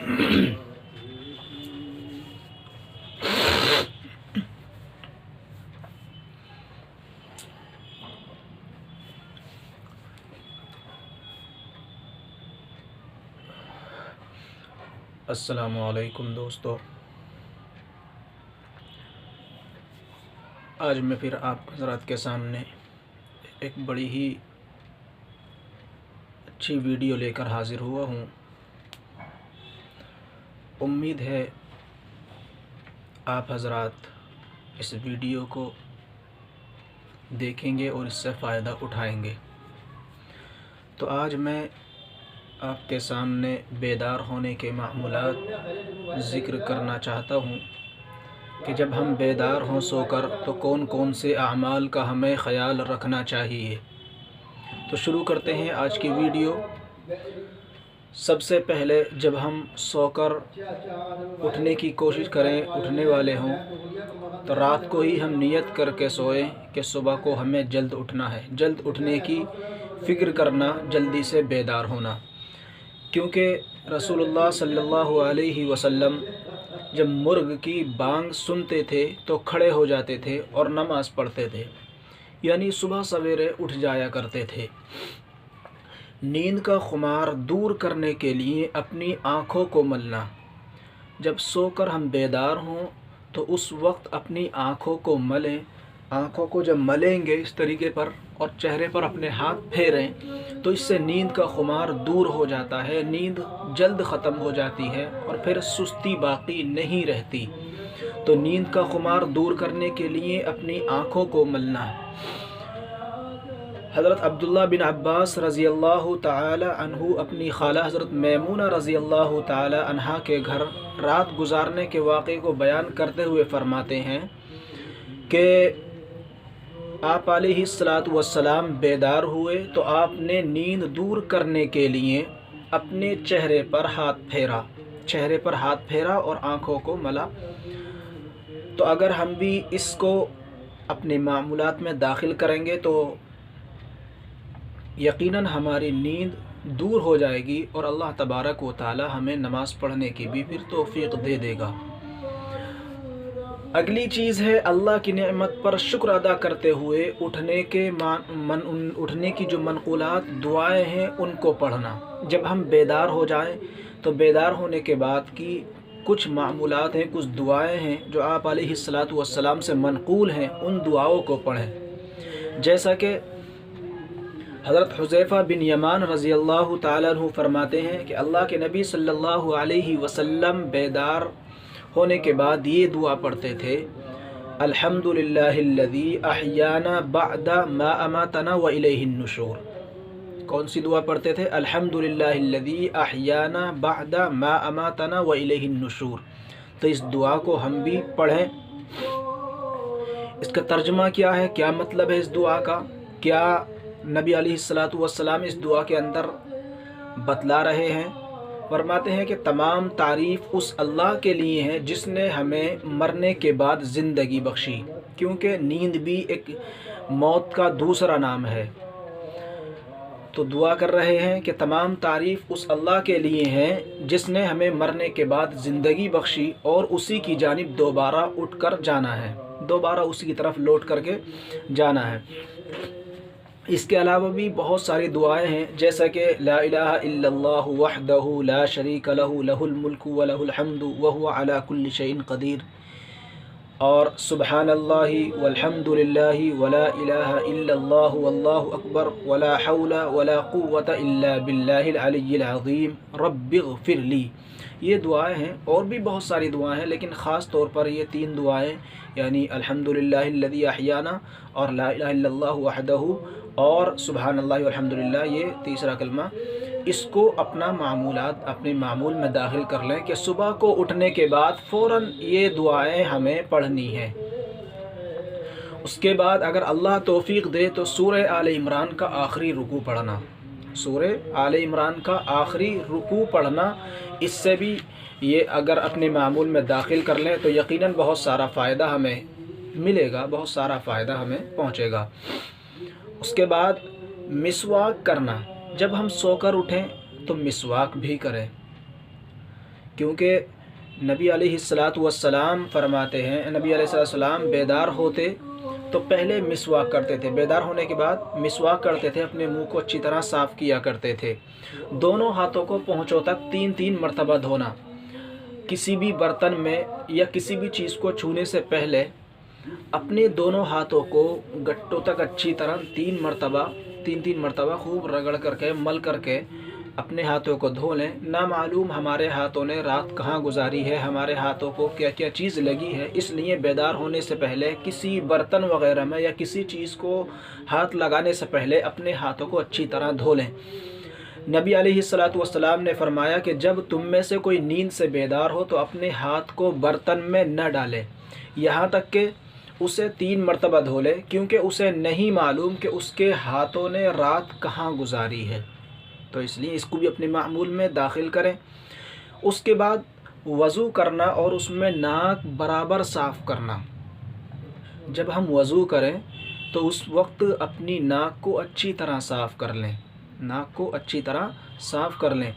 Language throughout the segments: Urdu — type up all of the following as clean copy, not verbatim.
السلام علیکم دوستو، آج میں پھر آپ حضرات کے سامنے ایک بڑی ہی اچھی ویڈیو لے کر حاضر ہوا ہوں۔ امید ہے آپ حضرات اس ویڈیو کو دیکھیں گے اور اس سے فائدہ اٹھائیں گے۔ تو آج میں آپ کے سامنے بیدار ہونے کے معمولات ذکر کرنا چاہتا ہوں کہ جب ہم بیدار ہوں سو کر تو کون کون سے اعمال کا ہمیں خیال رکھنا چاہیے۔ تو شروع کرتے ہیں آج کی ویڈیو۔ سب سے پہلے جب ہم سو کر اٹھنے کی کوشش کریں، اٹھنے والے ہوں، تو رات کو ہی ہم نیت کر کے سوئیں کہ صبح کو ہمیں جلد اٹھنا ہے، جلد اٹھنے کی فکر کرنا، جلدی سے بیدار ہونا۔ کیونکہ رسول اللہ صلی اللہ علیہ وسلم جب مرغ کی بانگ سنتے تھے تو کھڑے ہو جاتے تھے اور نماز پڑھتے تھے، یعنی صبح سویرے اٹھ جایا کرتے تھے۔ نیند کا خمار دور کرنے کے لیے اپنی آنکھوں کو ملنا۔ جب سو کر ہم بیدار ہوں تو اس وقت اپنی آنکھوں کو ملیں۔ آنکھوں کو جب ملیں گے اس طریقے پر اور چہرے پر اپنے ہاتھ پھیریں تو اس سے نیند کا خمار دور ہو جاتا ہے، نیند جلد ختم ہو جاتی ہے اور پھر سستی باقی نہیں رہتی۔ تو نیند کا خمار دور کرنے کے لیے اپنی آنکھوں کو ملنا۔ حضرت عبداللہ بن عباس رضی اللہ تعالی عنہ اپنی خالہ حضرت میمونہ رضی اللہ تعالی عنہا کے گھر رات گزارنے کے واقعے کو بیان کرتے ہوئے فرماتے ہیں کہ آپ علیہ السلام بیدار ہوئے تو آپ نے نیند دور کرنے کے لیے اپنے چہرے پر ہاتھ پھیرا اور آنکھوں کو ملا۔ تو اگر ہم بھی اس کو اپنے معمولات میں داخل کریں گے تو یقیناً ہماری نیند دور ہو جائے گی اور اللہ تبارک و تعالی ہمیں نماز پڑھنے کی بھی پھر توفیق دے دے گا۔ اگلی چیز ہے اللہ کی نعمت پر شکر ادا کرتے ہوئے اٹھنے کی جو منقولات دعائیں ہیں ان کو پڑھنا۔ جب ہم بیدار ہو جائیں تو بیدار ہونے کے بعد کی کچھ معمولات ہیں، کچھ دعائیں ہیں جو آپ علیہ السلام سے منقول ہیں، ان دعاؤں کو پڑھیں۔ جیسا کہ حضرت حذیفہ بن یمان رضی اللہ تعالیٰ عنہ فرماتے ہیں کہ اللہ کے نبی صلی اللہ علیہ وسلم بیدار ہونے کے بعد یہ دعا پڑھتے تھے: الحمدللہ الذی احیانا بعد ما اماتنا والیہ النشور۔ کون سی دعا پڑھتے تھے؟ الحمدللہ الذی احیانا بعد ما اماتنا والیہ النشور۔ تو اس دعا کو ہم بھی پڑھیں۔ اس کا ترجمہ کیا ہے؟ کیا مطلب ہے اس دعا کا؟ کیا نبی علیہ السلام اس دعا کے اندر بتلا رہے ہیں؟ فرماتے ہیں کہ تمام تعریف اس اللہ کے لیے ہے جس نے ہمیں مرنے کے بعد زندگی بخشی، کیونکہ نیند بھی ایک موت کا دوسرا نام ہے۔ تو دعا کر رہے ہیں کہ تمام تعریف اس اللہ کے لیے ہے جس نے ہمیں مرنے کے بعد زندگی بخشی اور اسی کی جانب دوبارہ اٹھ کر جانا ہے، دوبارہ اسی کی طرف لوٹ کر کے جانا ہے۔ اس کے علاوہ بھی بہت ساری دعائیں ہیں، جیسا کہ لا الہ الا اللہ وحدہ لا شریک لہ لہ الملک ولہ الحمد وہو علی کل شیء قدیر، اور سبحان اللہ والحمد للہ ولا الہ الا اللہ واللہ اکبر ولا حول ولا قوة الا باللہ العلی العظیم رب اغفر لی۔ یہ دعائیں ہیں، اور بھی بہت ساری دعائیں ہیں، لیکن خاص طور پر یہ تین دعائیں، یعنی الحمدللہ الذی احیانا اور لا الہ الا اللہ وحدہ اور سبحان اللہ والحمدللہ، یہ تیسرا کلمہ، اس کو اپنا اپنے معمول میں داخل کر لیں کہ صبح کو اٹھنے کے بعد فوراً یہ دعائیں ہمیں پڑھنی ہیں۔ اس کے بعد اگر اللہ توفیق دے تو سورہ آل عمران کا آخری رکوع پڑھنا، سورہ آل عمران کا آخری رکوع پڑھنا، اس سے بھی یہ اگر اپنے معمول میں داخل کر لیں تو یقیناً بہت سارا فائدہ ہمیں ملے گا، بہت سارا فائدہ ہمیں پہنچے گا۔ اس کے بعد مسواک کرنا، جب ہم سو کر اٹھیں تو مسواک بھی کریں، کیونکہ نبی علیہ الصلاۃ والسلام فرماتے ہیں، نبی علیہ الصلاۃ والسلام بیدار ہوتے تو پہلے مسواک کرتے تھے، بیدار ہونے کے بعد مسواک کرتے تھے، اپنے منہ کو اچھی طرح صاف کیا کرتے تھے، دونوں ہاتھوں کو پہنچوں تک 3 مرتبہ دھونا، کسی بھی برتن میں یا کسی بھی چیز کو چھونے سے پہلے اپنے دونوں ہاتھوں کو گٹوں تک اچھی طرح 3 مرتبہ خوب رگڑ کر کے مل کر کے اپنے ہاتھوں کو دھو لیں۔ نامعلوم ہمارے ہاتھوں نے رات کہاں گزاری ہے، ہمارے ہاتھوں کو کیا کیا چیز لگی ہے، اس لیے بیدار ہونے سے پہلے کسی برتن وغیرہ میں یا کسی چیز کو ہاتھ لگانے سے پہلے اپنے ہاتھوں کو اچھی طرح دھو لیں۔ نبی علیہ الصلاۃ والسلام نے فرمایا کہ جب تم میں سے کوئی نیند سے بیدار ہو تو اپنے ہاتھ کو برتن میں نہ ڈالے یہاں تک کہ اسے 3 مرتبہ دھو لے، کیونکہ اسے نہیں معلوم کہ اس کے ہاتھوں نے رات کہاں گزاری ہے، تو اس لیے اس کو بھی اپنے معمول میں داخل کریں۔ اس کے بعد وضو کرنا اور اس میں ناک برابر صاف کرنا۔ جب ہم وضو کریں تو اس وقت اپنی ناک کو اچھی طرح صاف کر لیں، ناک کو اچھی طرح صاف کر لیں۔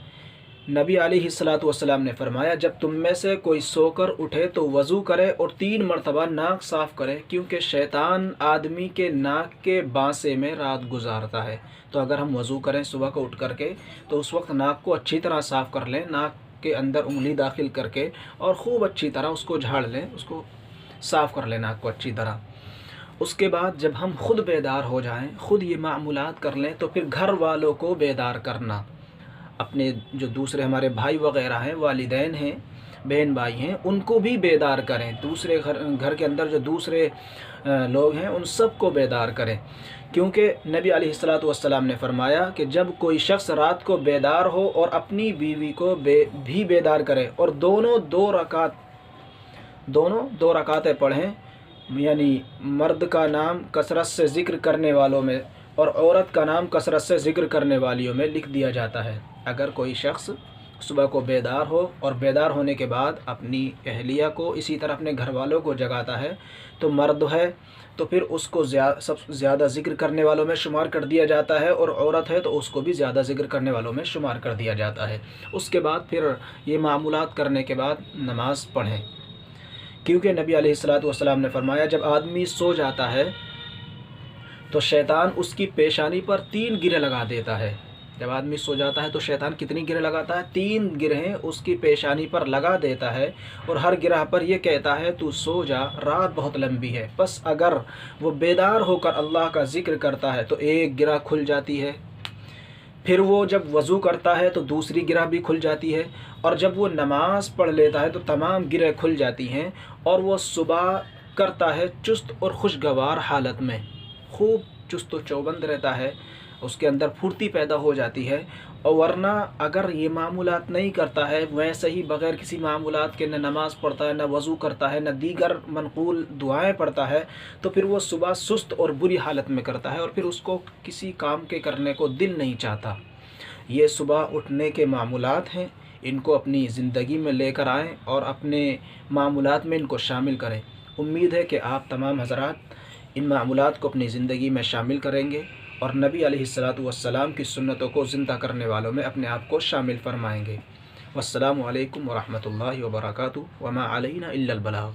نبی علیہ الصلاۃ والسلام نے فرمایا جب تم میں سے کوئی سو کر اٹھے تو وضو کرے اور 3 مرتبہ ناک صاف کرے، کیونکہ شیطان آدمی کے ناک کے بانسے میں رات گزارتا ہے۔ تو اگر ہم وضو کریں صبح کو اٹھ کر کے تو اس وقت ناک کو اچھی طرح صاف کر لیں، ناک کے اندر انگلی داخل کر کے اور خوب اچھی طرح اس کو جھاڑ لیں، اس کو صاف کر لیں ناک کو اچھی طرح۔ اس کے بعد جب ہم خود بیدار ہو جائیں، خود یہ معمولات کر لیں، تو پھر گھر والوں کو بیدار کرنا، اپنے جو دوسرے ہمارے بھائی وغیرہ ہیں، والدین ہیں، بہن بھائی ہیں، ان کو بھی بیدار کریں، دوسرے گھر کے اندر جو دوسرے لوگ ہیں ان سب کو بیدار کریں، کیونکہ نبی علیہ الصلاۃ والسلام نے فرمایا کہ جب کوئی شخص رات کو بیدار ہو اور اپنی بیوی کو بھی بیدار کرے اور دونوں دو رکعتیں پڑھیں، یعنی مرد کا نام کثرت سے ذکر کرنے والوں میں اور عورت کا نام کثرت سے ذکر کرنے والیوں میں لکھ دیا جاتا ہے۔ اگر کوئی شخص صبح کو بیدار ہو اور بیدار ہونے کے بعد اپنی اہلیہ کو اسی طرح اپنے گھر والوں کو جگاتا ہے تو مرد ہے تو پھر اس کو سب زیادہ ذکر کرنے والوں میں شمار کر دیا جاتا ہے، اور عورت ہے تو اس کو بھی زیادہ ذکر کرنے والوں میں شمار کر دیا جاتا ہے۔ اس کے بعد پھر یہ معمولات کرنے کے بعد نماز پڑھیں، کیونکہ نبی علیہ الصلاۃ والسلام نے فرمایا جب آدمی سو جاتا ہے تو شیطان اس کی پیشانی پر 3 گرہ لگا دیتا ہے۔ جب آدمی سو جاتا ہے تو شیطان کتنی گرہ لگاتا ہے؟ 3 گرہیں اس کی پیشانی پر لگا دیتا ہے، اور ہر گرہ پر یہ کہتا ہے تو سو جا، رات بہت لمبی ہے۔ پس اگر وہ بیدار ہو کر اللہ کا ذکر کرتا ہے تو 1 گرہ کھل جاتی ہے، پھر وہ جب وضو کرتا ہے تو دوسری گرہ بھی کھل جاتی ہے، اور جب وہ نماز پڑھ لیتا ہے تو تمام گرہیں کھل جاتی ہیں، اور وہ صبح کرتا ہے چست اور خوشگوار حالت میں، خوب چست و چوبند رہتا ہے، اس کے اندر پھرتی پیدا ہو جاتی ہے۔ اور ورنہ اگر یہ معمولات نہیں کرتا ہے، ویسے ہی بغیر کسی معمولات کے نہ نماز پڑھتا ہے، نہ وضو کرتا ہے، نہ دیگر منقول دعائیں پڑھتا ہے، تو پھر وہ صبح سست اور بری حالت میں کرتا ہے، اور پھر اس کو کسی کام کے کرنے کو دل نہیں چاہتا۔ یہ صبح اٹھنے کے معمولات ہیں، ان کو اپنی زندگی میں لے کر آئیں اور اپنے معمولات میں ان کو شامل کریں۔ امید ہے کہ آپ تمام حضرات ان معمولات کو اپنی زندگی میں شامل کریں گے اور نبی علیہ الصلاۃ والسلام کی سنتوں کو زندہ کرنے والوں میں اپنے آپ کو شامل فرمائیں گے۔ والسلام علیکم ورحمۃ اللہ وبرکاتہ، وما علینا الا البلاغ۔